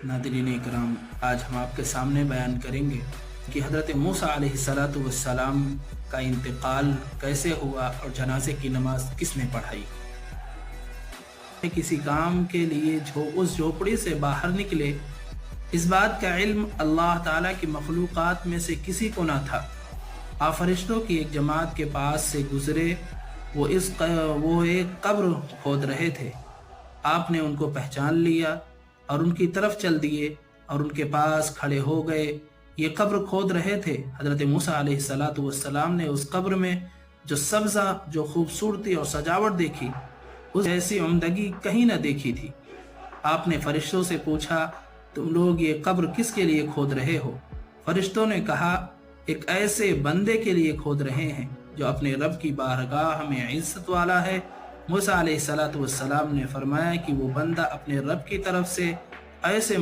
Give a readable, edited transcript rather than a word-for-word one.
नाज़रीन इकराम, आज हम आपके सामने बयान करेंगे कि हज़रत मूसा अलैहिस्सलातु वस्सलाम का इंतकाल कैसे हुआ और जनाजे की नमाज किसने पढ़ाई। किसी काम के लिए उस झोपड़ी से बाहर निकले, इस बात का इल्म अल्लाह ताला की मखलूक़ात में से किसी को ना था। आप फरिश्तों की एक जमात के पास से गुजरे, वो एक कब्र खोद रहे थे। आपने उनको पहचान लिया और उनकी तरफ चल दिए और उनके पास खड़े हो गए। ये कब्र खोद रहे थे। हज़रत मूसा अलैहिस्सलातु वस्सलाम ने उस कब्र में जो सब्ज़ा, जो खूबसूरती और सजावट देखी, उस ऐसी उम्दगी कहीं न देखी थी। आपने फरिश्तों से पूछा, तुम लोग ये कब्र किसके लिए खोद रहे हो? फरिश्तों ने कहा, एक ऐसे बंदे के लिए खोद रहे हैं जो अपने रब की बारगाह में इज्जत वाला है। मूसा अलैहिस्सलातु वस्सलाम ने फरमाया कि वो बंदा अपने रब की तरफ से ऐसे